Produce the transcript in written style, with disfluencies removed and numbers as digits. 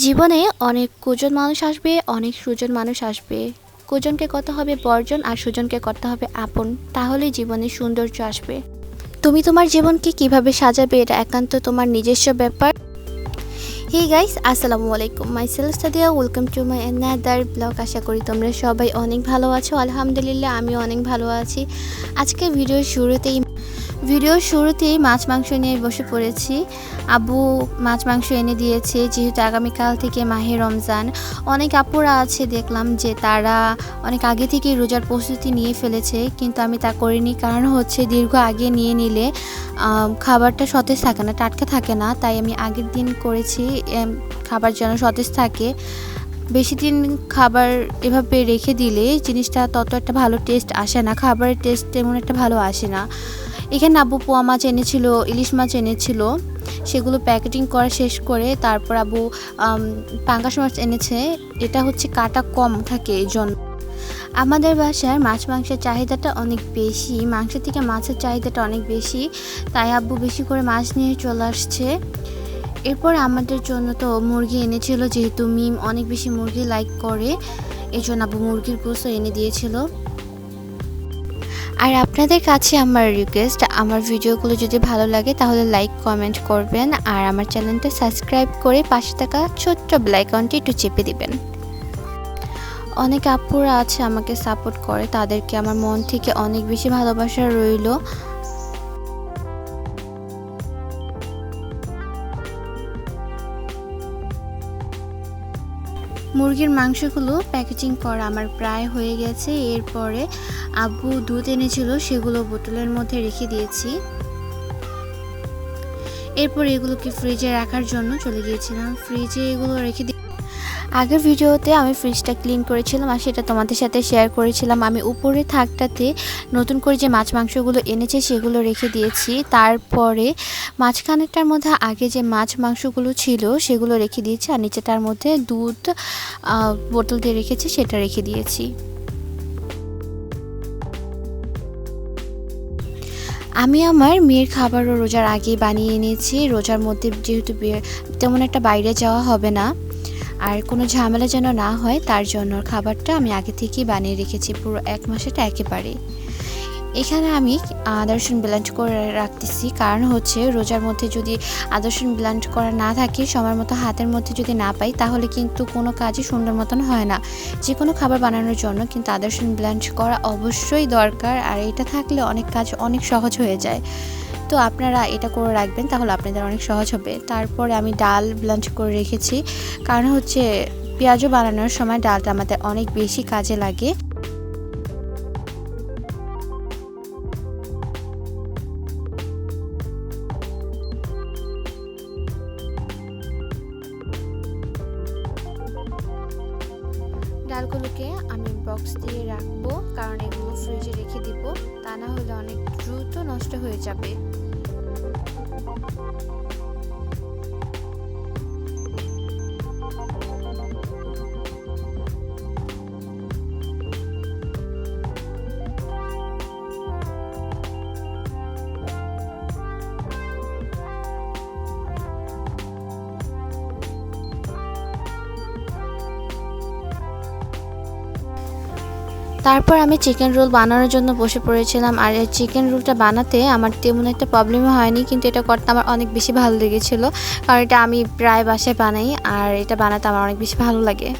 জীবনে অনেক কুজন মানুষ আসবে, অনেক সুজন মানুষ আসবে। কুজনকে করতে হবে বর্জন আর সুজনকে করতে হবে আপন, তাহলেই জীবনে সৌন্দর্য আসবে। তুমি তোমার জীবনকে কিভাবে সাজাবে এটা একান্ত তোমার নিজস্ব ব্যাপার। হে গাইস, আসসালামু আলাইকুম। Myself Sadia, welcome to my another blog. আশা করি তোমরা সবাই অনেক ভালো আছো। আলহামদুলিল্লাহ, আমিও অনেক ভালো আছি। আজকে ভিডিওর শুরুতেই মাছ মাংস নিয়ে বসে পড়েছি। আব্বু মাছ মাংস এনে দিয়েছে, যেহেতু আগামীকাল থেকে মাহে রমজান। অনেক আপুরা আছে দেখলাম যে তারা অনেক আগে থেকেই রোজার প্রস্তুতি নিয়ে ফেলেছে, কিন্তু আমি তা করিনি। কারণ হচ্ছে দীর্ঘ আগে নিয়ে নিলে খাবারটা সতেজ থাকে না, টাটকা থাকে না। তাই আমি আগের দিন করেছি, খাবার যেন সতেজ থাকে। বেশি দিন খাবার এভাবে রেখে দিলে জিনিসটা তত একটা ভালো টেস্ট আসে না, খাবারের টেস্ট তেমন একটা ভালো আসে না। এখানে আব্বু পোয়া মাছ এনেছিল, ইলিশ মাছ এনেছিল, সেগুলো প্যাকেটিং করা শেষ করে তারপর আব্বু পাঙ্গাস মাছ এনেছে। এটা হচ্ছে কাটা কম থাকে এই জন্য। আমাদের বাসায় মাছ মাংসের চাহিদাটা অনেক বেশি, মাংসের থেকে মাছের চাহিদাটা অনেক বেশি, তাই আব্বু বেশি করে মাছ নিয়ে চলে আসছে। এরপর আমাদের জন্য তো মুরগি এনেছিল, যেহেতু মিম অনেক বেশি মুরগি লাইক করে, এই জন্য আব্বু মুরগির গোশত এনে দিয়েছিল। আর আপনাদের কাছে আমার রিকোয়েস্ট, আমার ভিডিওগুলো যদি ভালো লাগে তাহলে লাইক কমেন্ট করবেন, আর আমার চ্যানেলটা সাবস্ক্রাইব করে পাশে থাকা ছোট্ট বেল আইকনটি একটু চেপে দিবেন। অনেক আপুরা আছে আমাকে সাপোর্ট করে, তাদেরকে আমার মন থেকে অনেক বেশি ভালোবাসা রইল। মুরগির মাংসগুলো প্যাকেজিং করা আমার প্রায় হয়ে গেছে। এরপরে আব্বু দুধ এনেছিল, সেগুলো বোতলের মধ্যে রেখে দিয়েছি। এরপর এগুলোকে ফ্রিজে রাখার জন্য চলে গিয়েছিলাম। ফ্রিজে এগুলো রেখে আগের ভিডিওতে আমি ফ্রিজটা ক্লিন করেছিলাম, আর সেটা তোমাদের সাথে শেয়ার করেছিলাম। আমি উপরে থাকটাতে নতুন করে যে মাছ মাংসগুলো এনেছে সেগুলো রেখে দিয়েছি। তারপরে মাঝখানেরটার মধ্যে আগে যে মাছ মাংসগুলো ছিল সেগুলো রেখে দিয়েছি, আর নিচেটার মধ্যে দুধ বোতল দিয়ে রেখেছি, সেটা রেখে দিয়েছি। আমি আমার মেয়ের খাবারও রোজার আগেই বানিয়ে নিয়েছি। রোজার মধ্যে যেহেতু তেমন একটা বাইরে যাওয়া হবে না, আর কোনো ঝামেলা যেন না হয়, তার জন্য খাবারটা আমি আগে থেকেই বানিয়ে রেখেছি পুরো 1 মাসেটা একেবারে। এখানে আমি আদা রসুন ব্লেন্ড করে রাখতেছি, কারণ হচ্ছে রোজার মধ্যে যদি আদা রসুন ব্লেন্ড করা না থাকে, সময় মতো হাতের মধ্যে যদি না পাই, তাহলে কিন্তু কোনো কাজই সুন্দর মতন হয় না। যে কোনো খাবার বানানোর জন্য কিন্তু আদা রসুন ব্লেন্ড করা অবশ্যই দরকার, আর এটা থাকলে অনেক কাজ অনেক সহজ হয়ে যায়। তো আপনারা এটা করে রাখবেন, তাহলে আপনাদের অনেক সহজ হবে। তারপরে আমি ডাল ব্লেন্ড করে রেখেছি, কারণ হচ্ছে পেঁয়াজও বানানোর সময় ডালটা আমাদের অনেক বেশি কাজে লাগে। ডালগুলোকে আমি বক্স দিয়ে রাখবো, কারণ এগুলো ফ্রিজে রেখে দিব, তা না হলে অনেক দ্রুত নষ্ট হয়ে যাবে। তারপর আমি চিকেন রোল বানানোর জন্য বসে পড়েছিলাম। আর এই চিকেন রোলটা বানাতে আমার তেমন একটা প্রবলেমও হয়নি, কিন্তু এটা করতে আমার অনেক বেশি ভালো লেগেছিলো, কারণ এটা আমি প্রায় বাসায় বানাই, আর এটা বানাতে আমার অনেক বেশি ভালো লাগে।